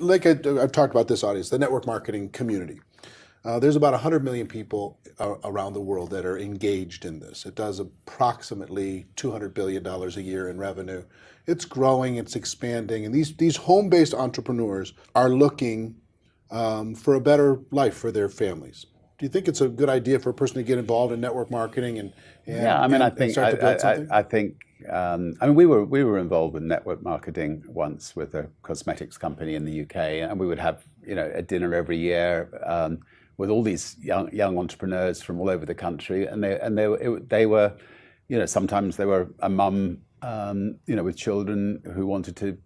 like I've talked about this audience, the network marketing community. There's about 100 million people around the world that are engaged in this. It does approximately $200 billion a year in revenue. It's growing, it's expanding, and these home-based entrepreneurs are looking for a better life for their families. Do you think it's a good idea for a person to get involved in network marketing and start to build something? I think we were involved with network marketing once with a cosmetics company in the UK, and we would have a dinner every year with all these young entrepreneurs from all over the country, and they were sometimes they were a mum with children who wanted to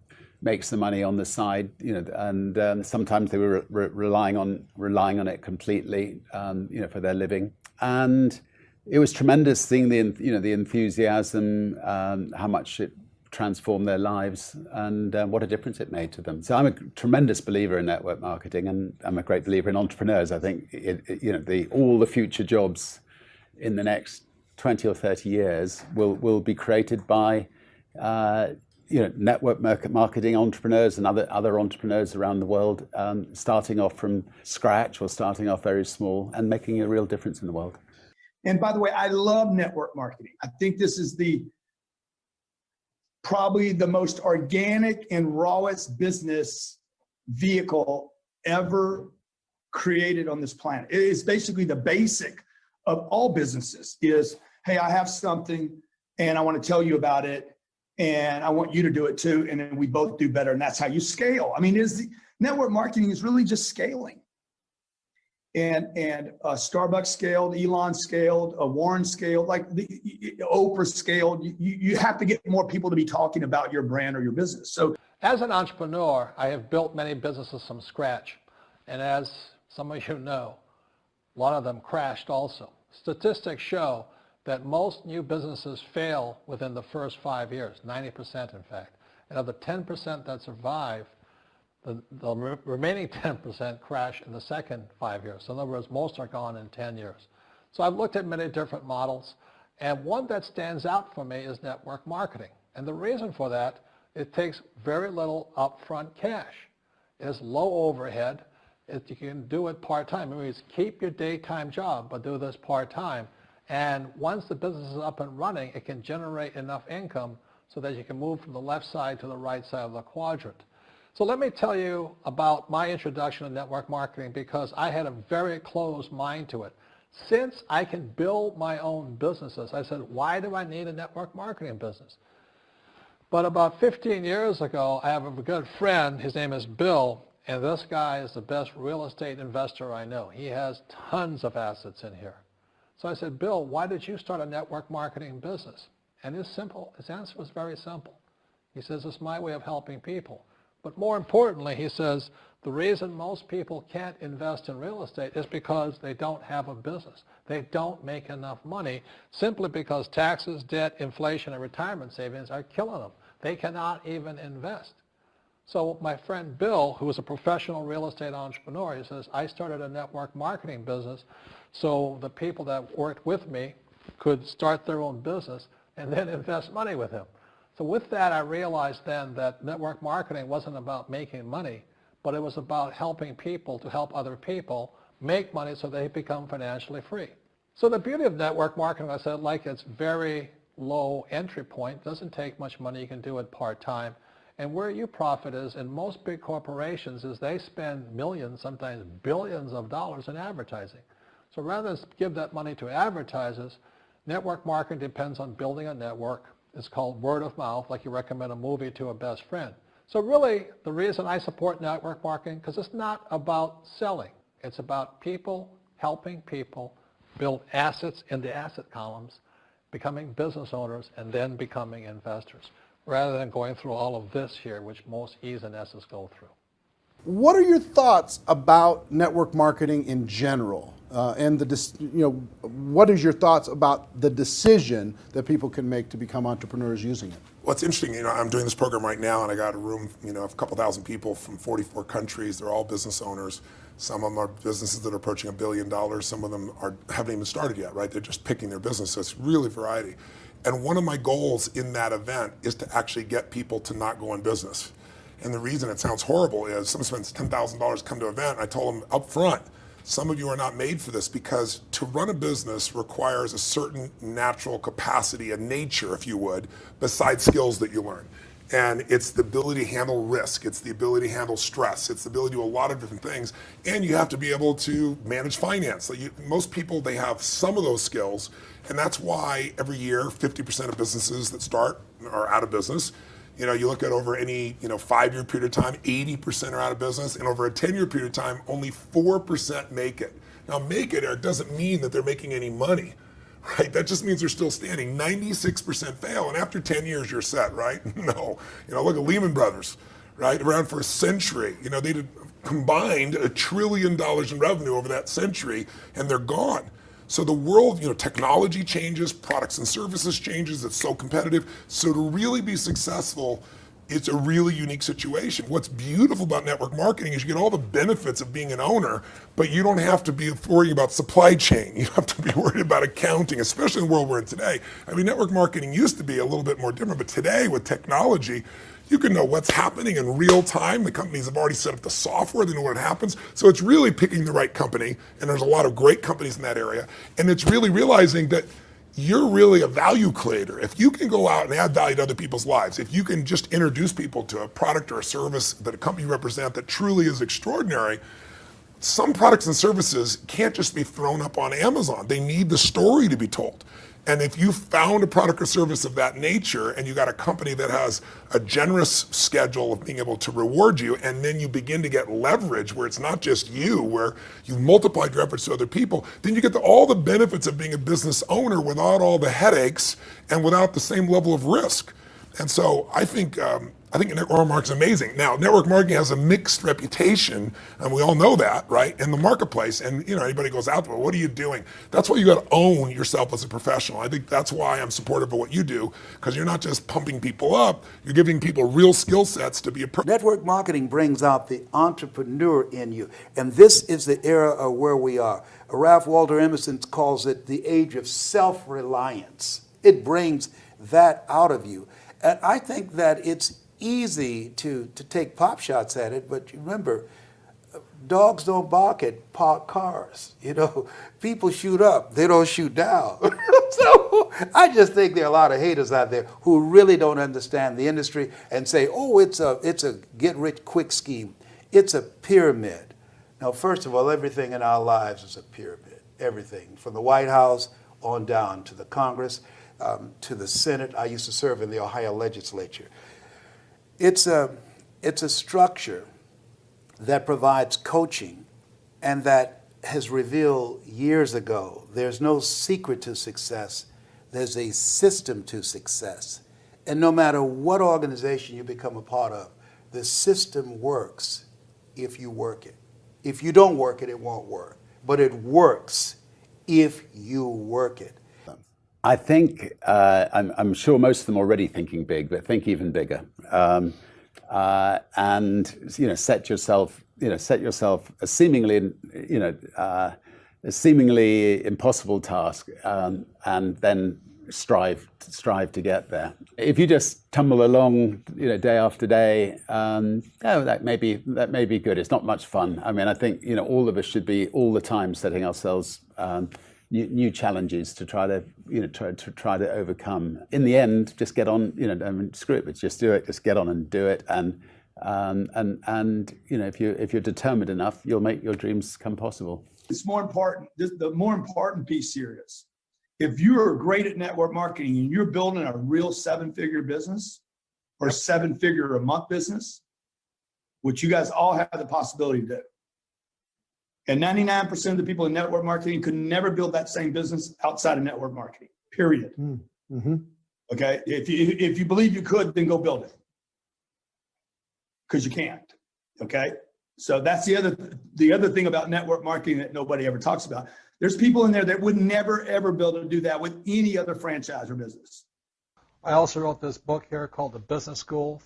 make some money on the side, and sometimes they were relying on it completely, for their living. And it was tremendous seeing the enthusiasm, how much it transformed their lives, and what a difference it made to them. So I'm a tremendous believer in network marketing, and I'm a great believer in entrepreneurs. I think all the future jobs in the next 20 or 30 years will be created by network marketing entrepreneurs and other entrepreneurs around the world, starting off from scratch or starting off very small and making a real difference in the world. And by the way, I love network marketing. I think this is probably the most organic and rawest business vehicle ever created on this planet. It is basically the basic of all businesses is, hey, I have something and I want to tell you about it, and I want you to do it too, and then we both do better, and that's how you scale. I mean, network marketing is really just scaling. And Starbucks scaled, Elon scaled, Warren scaled, like Oprah scaled. You have to get more people to be talking about your brand or your business. So, as an entrepreneur, I have built many businesses from scratch, and as some of you know, a lot of them crashed also. Statistics show that most new businesses fail within the first 5 years, 90% in fact. And of the 10% that survive, the remaining 10% crash in the second 5 years. So in other words, most are gone in 10 years. So I've looked at many different models, and one that stands out for me is network marketing. And the reason for that, it takes very little upfront cash. It's low overhead. You can do it part-time. It means keep your daytime job, but do this part-time. And once the business is up and running, it can generate enough income so that you can move from the left side to the right side of the quadrant. So let me tell you about my introduction to network marketing, because I had a very closed mind to it. Since I can build my own businesses, I said, why do I need a network marketing business? But about 15 years ago, I have a good friend, his name is Bill, and this guy is the best real estate investor I know. He has tons of assets in here. So I said, Bill, why did you start a network marketing business? And his answer was very simple. He says, it's my way of helping people. But more importantly, he says, the reason most people can't invest in real estate is because they don't have a business. They don't make enough money simply because taxes, debt, inflation, and retirement savings are killing them. They cannot even invest. So my friend Bill, who is a professional real estate entrepreneur, he says, I started a network marketing business so the people that worked with me could start their own business and then invest money with him. So with that, I realized then that network marketing wasn't about making money, but it was about helping people to help other people make money so they become financially free. So the beauty of network marketing, I said, like it's very low entry point, doesn't take much money, you can do it part-time. And where you profit is in most big corporations is they spend millions, sometimes billions of dollars in advertising. So rather than give that money to advertisers, network marketing depends on building a network. It's called word of mouth, like you recommend a movie to a best friend. So really, the reason I support network marketing, because it's not about selling. It's about people helping people build assets in the asset columns, becoming business owners, and then becoming investors, rather than going through all of this here, which most E's and S's go through. What are your thoughts about network marketing in general? What is your thoughts about the decision that people can make to become entrepreneurs using it? Well, it's interesting, I'm doing this program right now, and I got a room, of a couple thousand people from 44 countries. They're all business owners. Some of them are businesses that are approaching $1 billion. Some of them haven't even started yet, right? They're just picking their business. So it's really variety. And one of my goals in that event is to actually get people to not go in business. And the reason it sounds horrible is someone spends $10,000 to come to an event. I told them up front, some of you are not made for this, because to run a business requires a certain natural capacity, a nature, if you would, besides skills that you learn. And it's the ability to handle risk. It's the ability to handle stress. It's the ability to do a lot of different things. And you have to be able to manage finance. So most people, they have some of those skills. And that's why every year, 50% of businesses that start are out of business. You know, you look at over any 5-year period of time, 80% are out of business. And over a 10-year period of time, only 4% make it. Now, make it, Eric, doesn't mean that they're making any money. Right, that just means they're still standing. 96% fail, and after 10 years, you're set, right? No, look at Lehman Brothers, right? Around for a century. They did combined $1 trillion in revenue over that century, and they're gone. So the world, technology changes, products and services changes. It's so competitive. So to really be successful, it's a really unique situation. What's beautiful about network marketing is you get all the benefits of being an owner, but you don't have to be worrying about supply chain. You don't have to be worried about accounting, especially in the world we're in today. I mean, network marketing used to be a little bit more different, but today with technology, you can know what's happening in real time. The companies have already set up the software, they know what happens. So it's really picking the right company, and there's a lot of great companies in that area. And it's really realizing that you're really a value creator. If you can go out and add value to other people's lives, if you can just introduce people to a product or a service that a company you represent that truly is extraordinary, some products and services can't just be thrown up on Amazon. They need the story to be told. And if you found a product or service of that nature and you got a company that has a generous schedule of being able to reward you, and then you begin to get leverage where it's not just you, where you've multiplied your efforts to other people, then you get all the benefits of being a business owner without all the headaches and without the same level of risk. And so I think network marketing is amazing. Now, network marketing has a mixed reputation, and we all know that, right, in the marketplace. And anybody goes out there, what are you doing? That's why you got to own yourself as a professional. I think that's why I'm supportive of what you do, because you're not just pumping people up, you're giving people real skill sets to be a Network marketing brings out the entrepreneur in you, and this is the era of where we are. Ralph Waldo Emerson calls it the age of self-reliance. It brings that out of you. And I think that it's easy to take pop shots at it, but remember, dogs don't bark at parked cars. People shoot up, they don't shoot down. So I just think there are a lot of haters out there who really don't understand the industry and say, oh, it's a get-rich-quick scheme. It's a pyramid. Now, first of all, everything in our lives is a pyramid. Everything, from the White House on down to the Congress, to the Senate. I used to serve in the Ohio legislature. It's a structure that provides coaching and that has revealed years ago there's no secret to success, there's a system to success. And no matter what organization you become a part of, the system works if you work it. If you don't work it, it won't work. But it works if you work it. I think, I'm sure most of them are already thinking big, but think even bigger. And set yourself a seemingly impossible task, and then strive to get there. If you just tumble along, day after day, that may be good. It's not much fun. I mean, I think all of us should be all the time setting ourselves new challenges to try to overcome. In the end, just get on. Screw it. But just do it. Just get on and do it. And if you're determined enough, you'll make your dreams come possible. It's more important. The more important piece here is, if you are great at network marketing and you're building a real 7-figure business or 7-figure a month business, which you guys all have the possibility to do. And 99% of the people in network marketing could never build that same business outside of network marketing, period. Mm-hmm. Okay. If you believe you could, then go build it. Because you can't. Okay. So that's the other thing about network marketing that nobody ever talks about. There's people in there that would never, ever be able to do that with any other franchise or business. I also wrote this book here called The Business School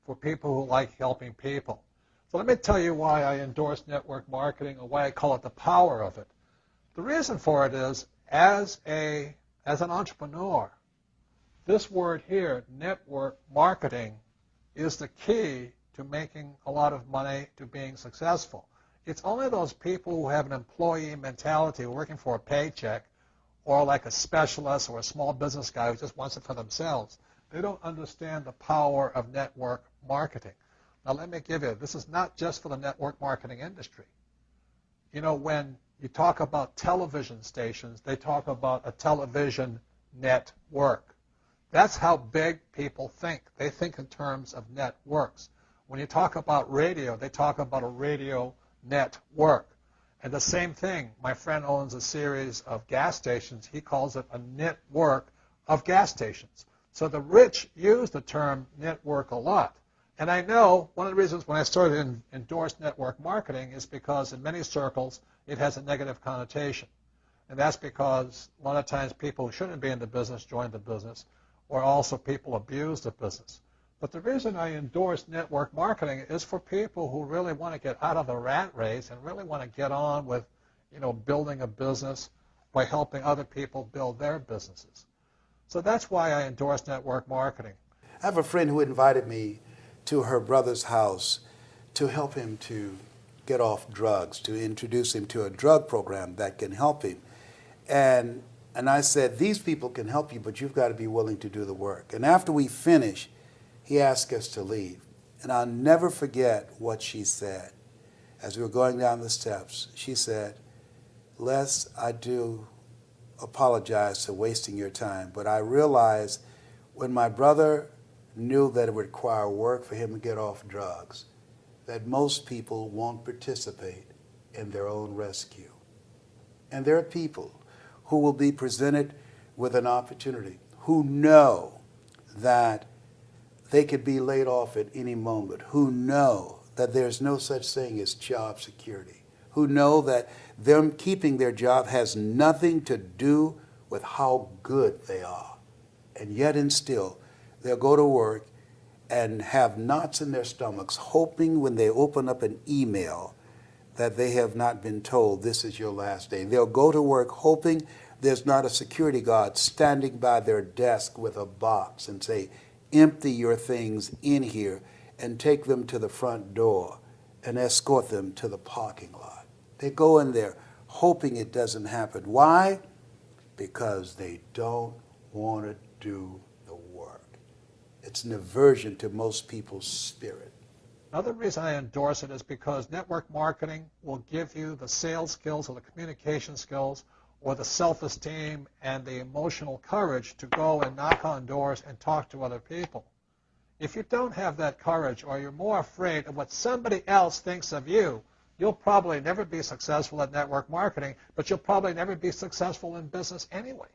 for people who like helping people. So let me tell you why I endorse network marketing, or why I call it the power of it. The reason for it is, as an entrepreneur, this word here, network marketing, is the key to making a lot of money to being successful. It's only those people who have an employee mentality, working for a paycheck, or like a specialist or a small business guy who just wants it for themselves. They don't understand the power of network marketing. Now let me give you, this is not just for the network marketing industry. You know, when you talk about television stations, they talk about a television network. That's how big people think. They think in terms of networks. When you talk about radio, they talk about a radio network. And the same thing, my friend owns a series of gas stations. He calls it a network of gas stations. So the rich use the term network a lot. And I know one of the reasons when I started to endorse network marketing is because in many circles it has a negative connotation. And that's because a lot of times people who shouldn't be in the business join the business, or also people abuse the business. But the reason I endorse network marketing is for people who really want to get out of the rat race and really want to get on with, you know, building a business by helping other people build their businesses. So that's why I endorse network marketing. I have a friend who invited me to her brother's house to help him to get off drugs, to introduce him to a drug program that can help him. And I said, these people can help you, but you've got to be willing to do the work. And after we finished, he asked us to leave. And I'll never forget what she said. As we were going down the steps, she said, Les, I do apologize for wasting your time, but I realized when my brother knew that it would require work for him to get off drugs, that most people won't participate in their own rescue. And there are people who will be presented with an opportunity, who know that they could be laid off at any moment, who know that there's no such thing as job security, who know that them keeping their job has nothing to do with how good they are. And yet and still, they'll go to work and have knots in their stomachs, hoping when they open up an email that they have not been told this is your last day. They'll go to work hoping there's not a security guard standing by their desk with a box and say, empty your things in here and take them to the front door and escort them to the parking lot. They go in there hoping it doesn't happen. Why? Because they don't want to do the work. It's an aversion to most people's spirit. Another reason I endorse it is because network marketing will give you the sales skills or the communication skills or the self-esteem and the emotional courage to go and knock on doors and talk to other people. If you don't have that courage, or you're more afraid of what somebody else thinks of you, you'll probably never be successful at network marketing, but you'll probably never be successful in business anyway.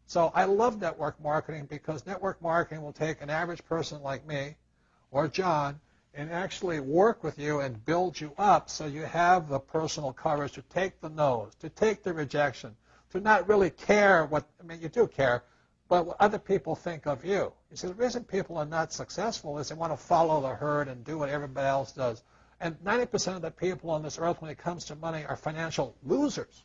So I love network marketing because network marketing will take an average person like me or John and actually work with you and build you up so you have the personal courage to take the no's, to take the rejection, to not really care what, I mean, you do care, but what other people think of you. You see, the reason people are not successful is they want to follow the herd and do what everybody else does. And 90% of the people on this earth when it comes to money are financial losers.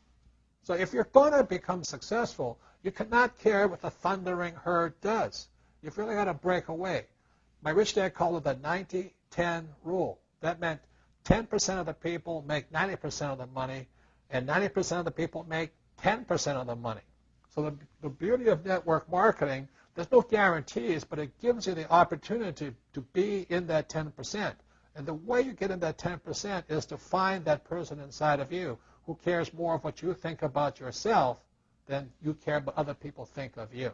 So if you're going to become successful, you cannot care what the thundering herd does. You've really got to break away. My rich dad called it the 90-10 rule. That meant 10% of the people make 90% of the money, and 90% of the people make 10% of the money. So the beauty of network marketing, there's no guarantees, but it gives you the opportunity to be in that 10%. And the way you get in that 10% is to find that person inside of you who cares more of what you think about yourself than you care what other people think of you.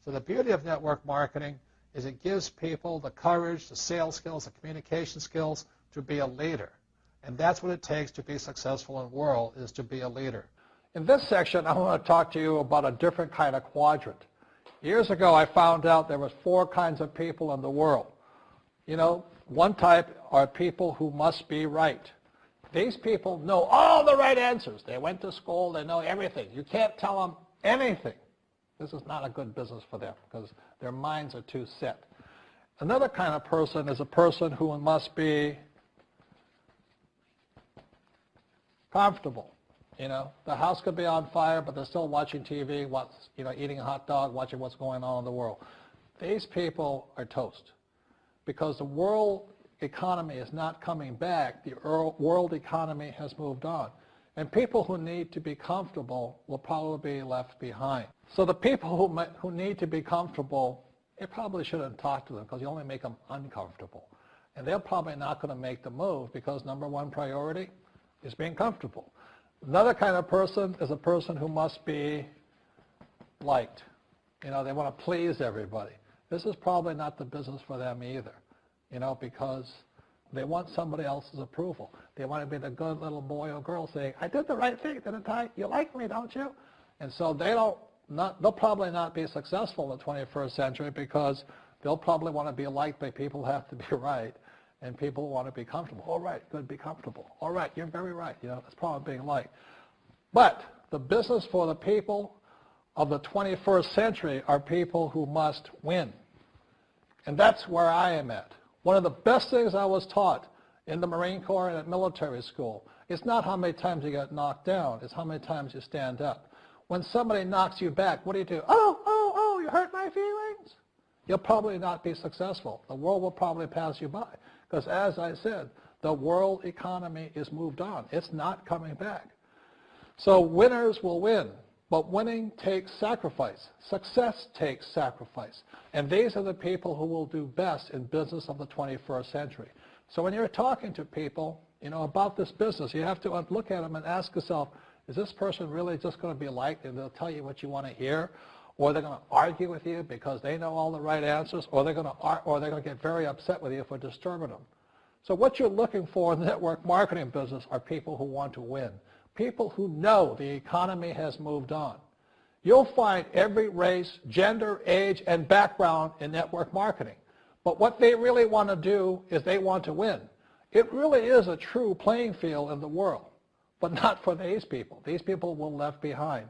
So the beauty of network marketing is it gives people the courage, the sales skills, the communication skills to be a leader. And that's what it takes to be successful in the world, is to be a leader. In this section, I want to talk to you about a different kind of quadrant. Years ago, I found out there was 4 kinds of people in the world. You know, one type are people who must be right. These people know all the right answers. They went to school. They know everything. You can't tell them anything. This is not a good business for them because their minds are too set. Another kind of person is a person who must be comfortable. You know, the house could be on fire, but they're still watching TV, eating a hot dog, watching what's going on in the world. These people are toast because the world economy is not coming back. The world economy has moved on. And people who need to be comfortable will probably be left behind. So the people who need to be comfortable, you probably shouldn't talk to them because you only make them uncomfortable. And they're probably not going to make the move because number one priority is being comfortable. Another kind of person is a person who must be liked. You know, they want to please everybody. This is probably not the business for them either, you know, because they want somebody else's approval. They want to be the good little boy or girl saying, I did the right thing, didn't I? You like me, don't you? And so they'll probably not be successful in the 21st century because they'll probably want to be liked by people who have to be right, and people want to be comfortable. All right, good, be comfortable. All right, you're very right. You know, that's probably being liked. But the business for the people of the 21st century are people who must win. And that's where I am at. One of the best things I was taught in the Marine Corps and at military school is not how many times you get knocked down, it's how many times you stand up. When somebody knocks you back, what do? Oh, you hurt my feelings? You'll probably not be successful. The world will probably pass you by. Because as I said, the world economy is moved on. It's not coming back. So winners will win. But winning takes sacrifice. Success takes sacrifice. And these are the people who will do best in business of the 21st century. So when you're talking to people, you know, about this business, you have to look at them and ask yourself, is this person really just going to be liked and they'll tell you what you want to hear? Or they're going to argue with you because they know all the right answers? Or they're going to get very upset with you if we're disturbing them? So what you're looking for in the network marketing business are people who want to win. People who know the economy has moved on. You'll find every race, gender, age, and background in network marketing. But what they really want to do is they want to win. It really is a true playing field in the world, but not for these people. These people will be left behind.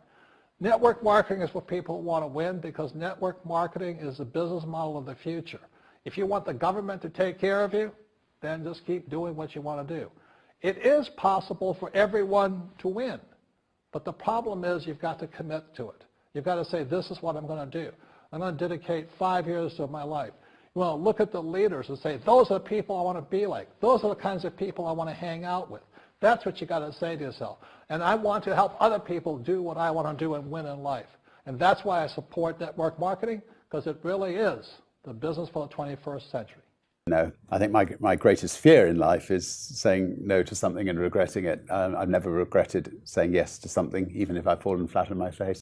Network marketing is for people who want to win because network marketing is the business model of the future. If you want the government to take care of you, then just keep doing what you want to do. It is possible for everyone to win, but the problem is you've got to commit to it. You've got to say, this is what I'm going to do. I'm going to dedicate 5 years of my life. You want to look at the leaders and say, those are the people I want to be like. Those are the kinds of people I want to hang out with. That's what you got to say to yourself. And I want to help other people do what I want to do and win in life. And that's why I support network marketing, because it really is the business for the 21st century. No, I think my greatest fear in life is saying no to something and regretting it. I've never regretted saying yes to something, even if I've fallen flat on my face.